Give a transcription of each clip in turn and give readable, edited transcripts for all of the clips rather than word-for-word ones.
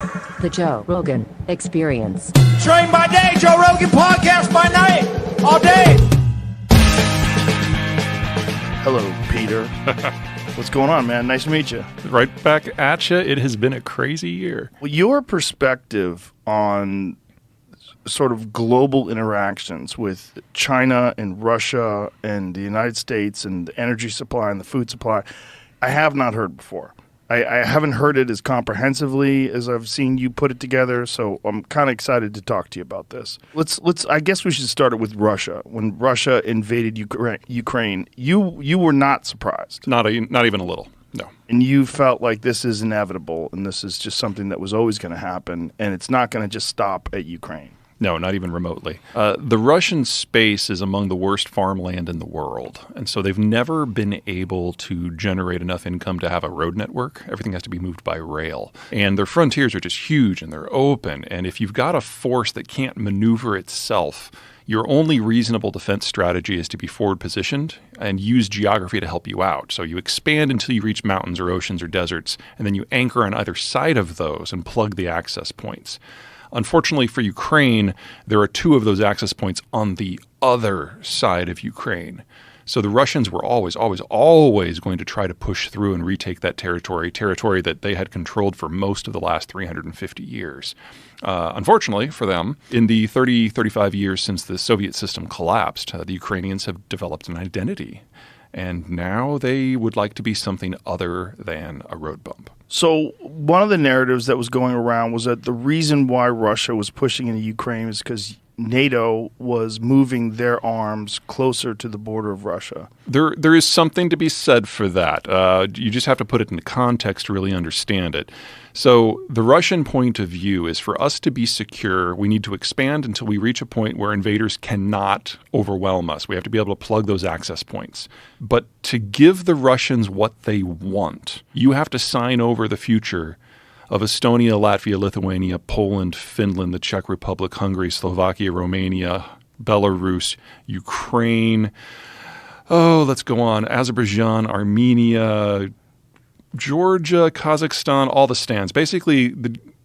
The Joe Rogan Experience. Train by day, Joe Rogan podcast by night, all day. Hello, Peter. What's going on, man? Nice to meet you. Right back at you. It has been a crazy year. Well, your perspective on sort of global interactions with China and Russia and the United States and the energy supply and the food supply, I have not heard before. I haven't heard it as comprehensively as I've seen you put it together, so I'm kind of excited to talk to you about this. Let's. I guess we should start it with Russia. When Russia invaded Ukraine, you were not surprised. Not even a little. No. And you felt like this is inevitable, and this is just something that was always going to happen, and it's not going to just stop at Ukraine. No, not even remotely. The Russian space is among the worst farmland in the world, and so they've never been able to generate enough income to have a road network. Everything has to be moved by rail. And their frontiers are just huge, and they're open. And if you've got a force that can't maneuver itself, your only reasonable defense strategy is to be forward positioned and use geography to help you out. So you expand until you reach mountains or oceans or deserts, and then you anchor on either side of those and plug the access points. Unfortunately for Ukraine, there are two of those access points on the other side of Ukraine. So the Russians were always going to try to push through and retake that territory that they had controlled for most of the last 350 years. Unfortunately for them, in the 35 years since the Soviet system collapsed, the Ukrainians have developed an identity. And now they would like to be something other than a road bump. So one of the narratives that was going around was that the reason why Russia was pushing into Ukraine is because NATO was moving their arms closer to the border of Russia. There is something to be said for that. You just have to put it into context to really understand it. So the Russian point of view is for us to be secure, we need to expand until we reach a point where invaders cannot overwhelm us. We have to be able to plug those access points. But to give the Russians what they want, you have to sign over the future of Estonia, Latvia, Lithuania, Poland, Finland, the Czech Republic, Hungary, Slovakia, Romania, Belarus, Ukraine. Oh, let's go on. Azerbaijan, Armenia, Georgia, Kazakhstan, all the stands. Basically,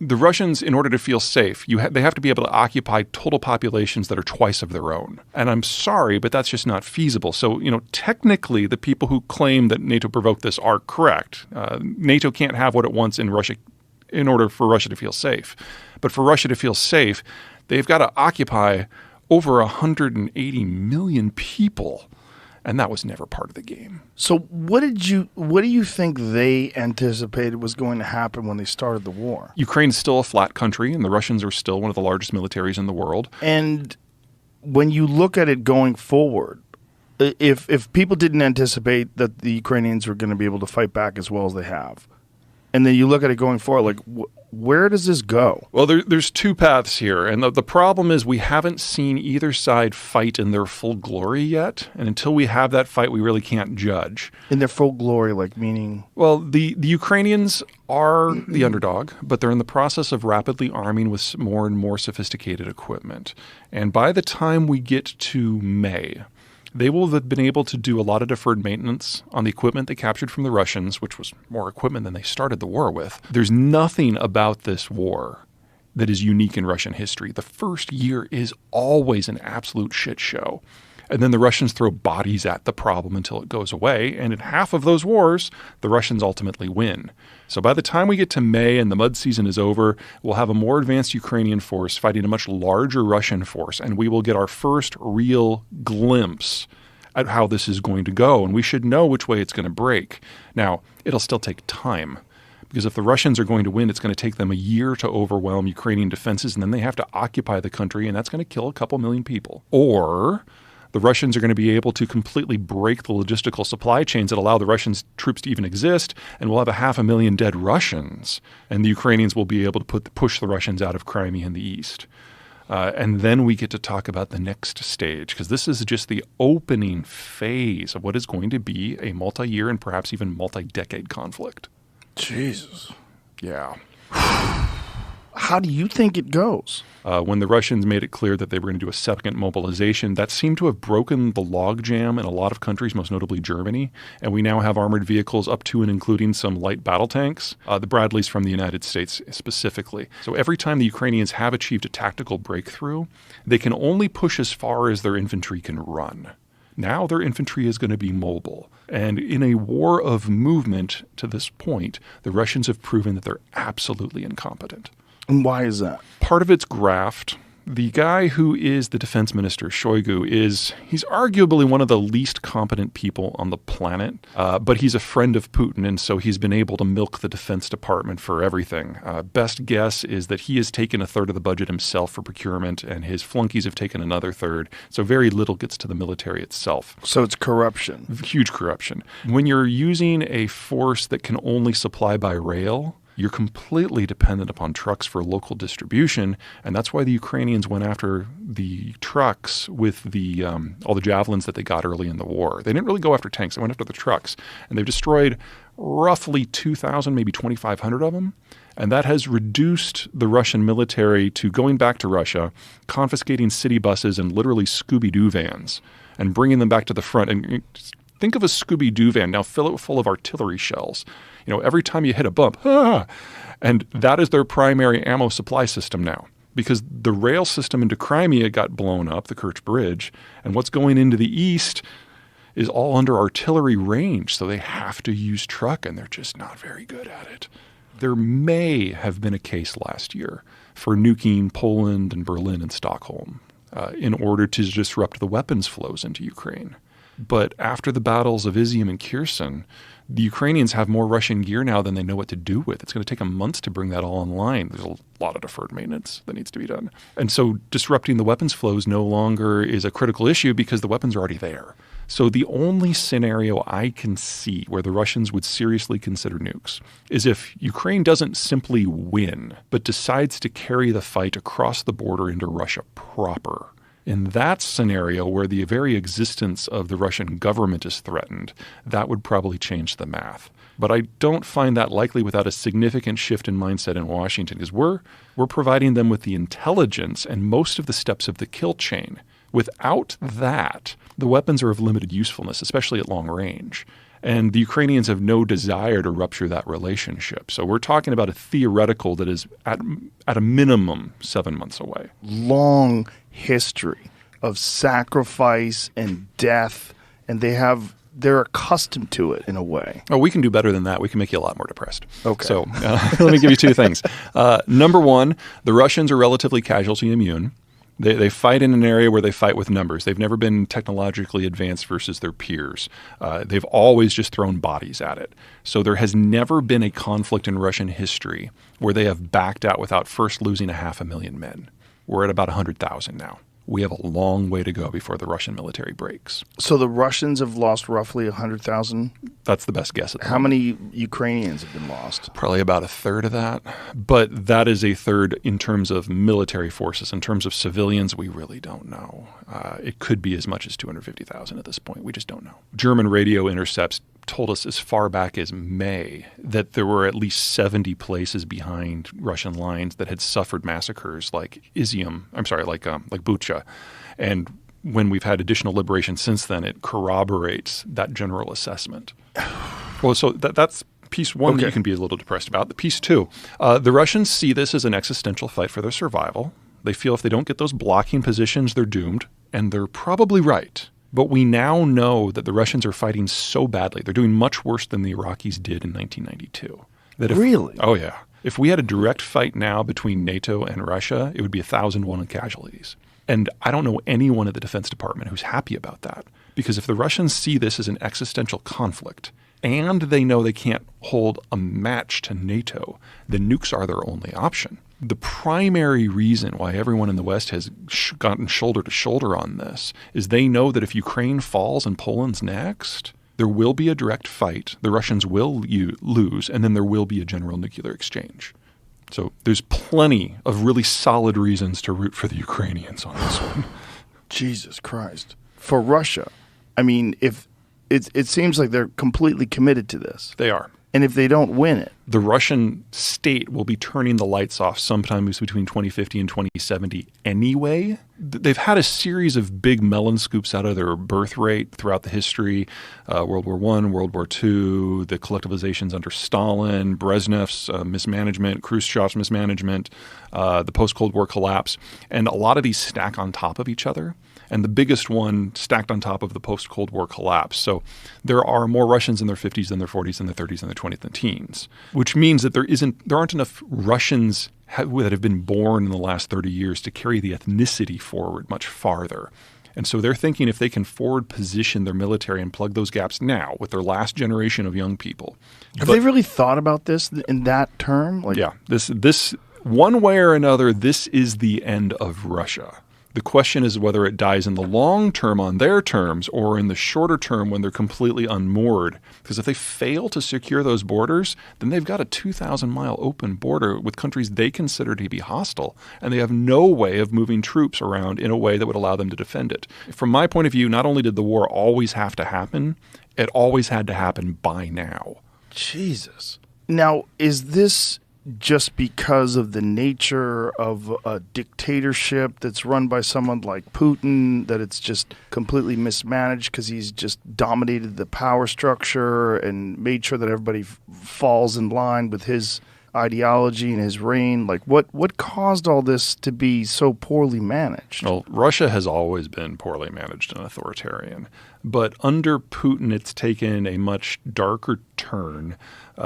the Russians, in order to feel safe, they have to be able to occupy total populations that are twice of their own. And I'm sorry, but that's just not feasible. So, technically, the people who claim that NATO provoked this are correct. NATO can't have what it wants in Russia in order for Russia to feel safe. But for Russia to feel safe, they've got to occupy over 180 million people. And that was never part of the game. So what do you think they anticipated was going to happen when they started the war? Ukraine's still a flat country, and the Russians are still one of the largest militaries in the world. And when you look at it going forward, if people didn't anticipate that the Ukrainians were going to be able to fight back as well as they have, and then you look at it going forward, like, where does this go? Well, there's two paths here. And the problem is we haven't seen either side fight in their full glory yet. And until we have that fight, we really can't judge. In their full glory, like meaning? Well, the Ukrainians are the underdog, but they're in the process of rapidly arming with more and more sophisticated equipment. And by the time we get to May, they will have been able to do a lot of deferred maintenance on the equipment they captured from the Russians, which was more equipment than they started the war with. There's nothing about this war that is unique in Russian history. The first year is always an absolute shit show. And then the Russians throw bodies at the problem until it goes away. And in half of those wars, the Russians ultimately win. So by the time we get to May and the mud season is over, we'll have a more advanced Ukrainian force fighting a much larger Russian force. And we will get our first real glimpse at how this is going to go. And we should know which way it's going to break. Now, it'll still take time. Because if the Russians are going to win, it's going to take them a year to overwhelm Ukrainian defenses. And then they have to occupy the country. And that's going to kill a couple million people. Or the Russians are going to be able to completely break the logistical supply chains that allow the Russian troops to even exist, and we'll have 500,000 dead Russians, and the Ukrainians will be able to push the Russians out of Crimea in the east. And then we get to talk about the next stage, because this is just the opening phase of what is going to be a multi-year and perhaps even multi-decade conflict. Jesus. Yeah. How do you think it goes? When the Russians made it clear that they were going to do a second mobilization, that seemed to have broken the logjam in a lot of countries, most notably Germany. And we now have armored vehicles up to and including some light battle tanks, the Bradleys from the United States specifically. So every time the Ukrainians have achieved a tactical breakthrough, they can only push as far as their infantry can run. Now their infantry is going to be mobile. And in a war of movement to this point, the Russians have proven that they're absolutely incompetent. And why is that? Part of it's graft. The guy who is the defense minister, Shoigu, he's arguably one of the least competent people on the planet, but he's a friend of Putin, and so he's been able to milk the Defense Department for everything. Best guess is that he has taken a third of the budget himself for procurement, and his flunkies have taken another third, so very little gets to the military itself. So it's corruption. Huge corruption. When you're using a force that can only supply by rail, you're completely dependent upon trucks for local distribution, and that's why the Ukrainians went after the trucks with the all the javelins that they got early in the war. They didn't really go after tanks. They went after the trucks, and they've destroyed roughly 2,000, maybe 2,500 of them, and that has reduced the Russian military to going back to Russia, confiscating city buses and literally Scooby-Doo vans, and bringing them back to the front. And think of a Scooby-Doo van. Now fill it full of artillery shells. Every time you hit a bump, and that is their primary ammo supply system now. Because the rail system into Crimea got blown up, the Kerch Bridge, and what's going into the east is all under artillery range, so they have to use truck, and they're just not very good at it. There may have been a case last year for nuking Poland and Berlin and Stockholm in order to disrupt the weapons flows into Ukraine. But after the battles of Izium and Kherson, the Ukrainians have more Russian gear now than they know what to do with. It's going to take them months to bring that all online. There's a lot of deferred maintenance that needs to be done. And so disrupting the weapons flows no longer is a critical issue because the weapons are already there. So the only scenario I can see where the Russians would seriously consider nukes is if Ukraine doesn't simply win, but decides to carry the fight across the border into Russia proper. In that scenario, where the very existence of the Russian government is threatened, that would probably change the math. But I don't find that likely without a significant shift in mindset in Washington, because we're providing them with the intelligence and most of the steps of the kill chain. Without that, the weapons are of limited usefulness, especially at long range. And the Ukrainians have no desire to rupture that relationship. So we're talking about a theoretical that is at a minimum 7 months away. Long history of sacrifice and death, and they're accustomed to it in a way. Oh, we can do better than that. We can make you a lot more depressed. Okay. So let me give you two things. Number one, the Russians are relatively casualty immune. They fight in an area where they fight with numbers. They've never been technologically advanced versus their peers. They've always just thrown bodies at it. So there has never been a conflict in Russian history where they have backed out without first losing 500,000 men. We're at about 100,000 now. We have a long way to go before the Russian military breaks. So the Russians have lost roughly 100,000? That's the best guess at the How moment. many Ukrainians have been lost? Probably about a third of that. But that is a third in terms of military forces. In terms of civilians, we really don't know. It could be as much as 250,000 at this point. We just don't know. German radio intercepts told us as far back as May that there were at least 70 places behind Russian lines that had suffered massacres like Bucha. And when we've had additional liberation since then, it corroborates that general assessment. Well, so that's piece one that you can be a little depressed about. The piece two, the Russians see this as an existential fight for their survival. They feel if they don't get those blocking positions, they're doomed. And they're probably right. But we now know that the Russians are fighting so badly. They're doing much worse than the Iraqis did in 1992. Really? Oh, yeah. If we had a direct fight now between NATO and Russia, it would be 1,001 casualties. And I don't know anyone at the Defense Department who's happy about that. Because if the Russians see this as an existential conflict, and they know they can't hold a match to NATO, then nukes are their only option. The primary reason why everyone in the West has gotten shoulder to shoulder on this is they know that if Ukraine falls and Poland's next, there will be a direct fight, the Russians will lose, and then there will be a general nuclear exchange. So there's plenty of really solid reasons to root for the Ukrainians on this one. Jesus Christ. For Russia, I mean, if it seems like they're completely committed to this. They are. And if they don't win it, the Russian state will be turning the lights off sometimes between 2050 and 2070 anyway. They've had a series of big melon scoops out of their birth rate throughout the history. World War I, World War II, the collectivizations under Stalin, Brezhnev's mismanagement, Khrushchev's mismanagement, the post-Cold War collapse. And a lot of these stack on top of each other. And the biggest one stacked on top of the post-Cold War collapse. So there are more Russians in their 50s than their 40s and their 30s and their 20s and teens, which means that there aren't enough Russians that have been born in the last 30 years to carry the ethnicity forward much farther. And so they're thinking if they can forward position their military and plug those gaps now with their last generation of young people. Have they really thought about this in that term? Yeah, this one way or another, this is the end of Russia. The question is whether it dies in the long term on their terms or in the shorter term when they're completely unmoored. Because if they fail to secure those borders, then they've got a 2,000-mile open border with countries they consider to be hostile, and they have no way of moving troops around in a way that would allow them to defend it. From my point of view, not only did the war always have to happen, it always had to happen by now. Jesus. Now, is this just because of the nature of a dictatorship that's run by someone like Putin, that it's just completely mismanaged because he's just dominated the power structure and made sure that everybody falls in line with his ideology and his reign? Like, what caused all this to be so poorly managed? Well, Russia has always been poorly managed and authoritarian. But under Putin, it's taken a much darker turn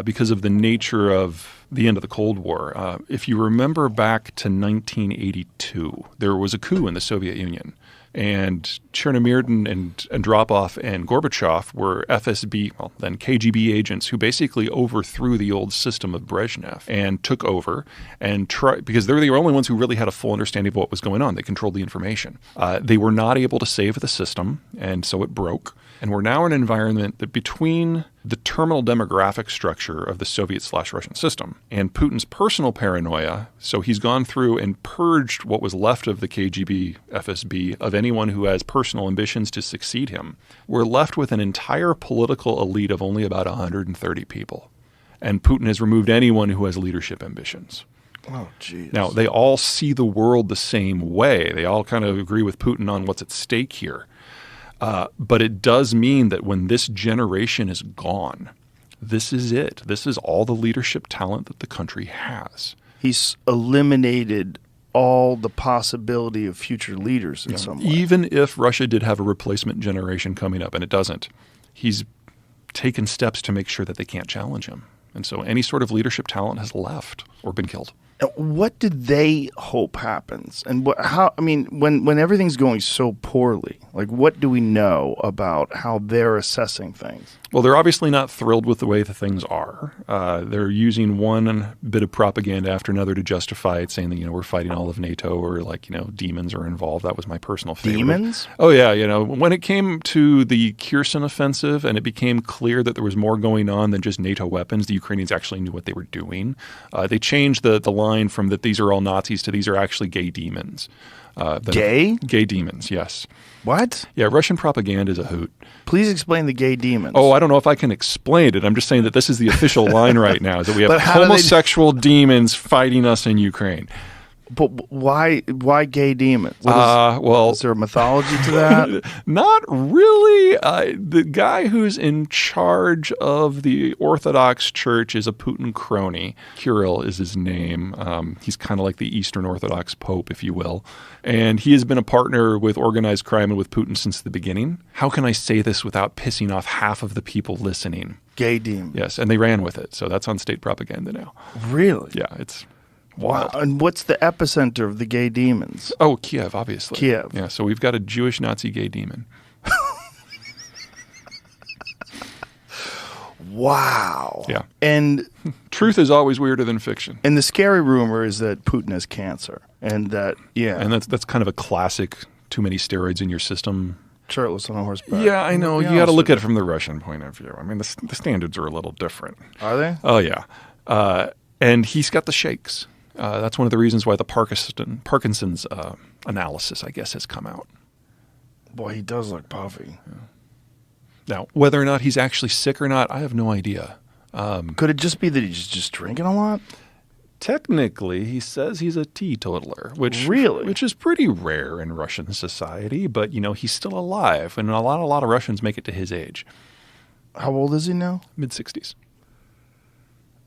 because of the nature of the end of the Cold War. If you remember back to 1982, there was a coup in the Soviet Union. And Chernomyrdin and Andropov and Gorbachev were FSB, well, then KGB agents who basically overthrew the old system of Brezhnev and took over and because they're the only ones who really had a full understanding of what was going on. They controlled the information. They were not able to save the system, and so it broke. And we're now in an environment that between the terminal demographic structure of the Soviet/Russian system and Putin's personal paranoia, so he's gone through and purged what was left of the KGB, FSB, of anyone who has personal ambitions to succeed him. We're left with an entire political elite of only about 130 people. And Putin has removed anyone who has leadership ambitions. Oh, geez. Now, they all see the world the same way. They all kind of agree with Putin on what's at stake here. But it does mean that when this generation is gone, this is it. This is all the leadership talent that the country has. He's eliminated all the possibility of future leaders in some way. Even if Russia did have a replacement generation coming up, and it doesn't, he's taken steps to make sure that they can't challenge him. And so any sort of leadership talent has left or been killed. What did they hope happens? And when everything's going so poorly, like, what do we know about how they're assessing things? Well, they're obviously not thrilled with the way the things are. They're using one bit of propaganda after another to justify it, saying that, we're fighting all of NATO, or demons are involved. That was my personal favorite. Demons? Oh, yeah. When it came to the Kherson offensive and it became clear that there was more going on than just NATO weapons, the Ukrainians actually knew what they were doing. They changed the line from that these are all Nazis to these are actually gay demons. Gay? Gay demons, yes. What? Yeah, Russian propaganda is a hoot. Please explain the gay demons. Oh, I don't know if I can explain it. I'm just saying that this is the official line right now, is that we have But how homosexual demons fighting us in Ukraine. But why gay demons? Well, is there a mythology to that? Not really. The guy who's in charge of the Orthodox Church is a Putin crony. Kirill is his name. He's kind of like the Eastern Orthodox Pope, if you will. And he has been a partner with organized crime and with Putin since the beginning. How can I say this without pissing off half of the people listening? Gay demons. Yes, and they ran with it. So that's on state propaganda now. Really? Yeah, it's... Wow. And what's the epicenter of the gay demons? Oh, Kiev, obviously. Kiev. Yeah, so we've got a Jewish Nazi gay demon. Wow. Yeah. And truth is always weirder than fiction. And the scary rumor is that Putin has cancer. And that, yeah. And that's kind of a classic too many steroids in your system. Shirtless on a horseback. Yeah, I know. You got to look at it from the Russian point of view. I mean, the standards are a little different. Are they? Oh, yeah. And he's got the shakes. That's one of the reasons why the Parkinson's analysis, I guess, has come out. Boy, he does look puffy. Yeah. Now, whether or not he's actually sick or not, I have no idea. Could it just be that he's just drinking a lot? Technically, he says he's a teetotaler, which is pretty rare in Russian society. But he's still alive, and a lot of Russians make it to his age, How old is he now? mid-60s.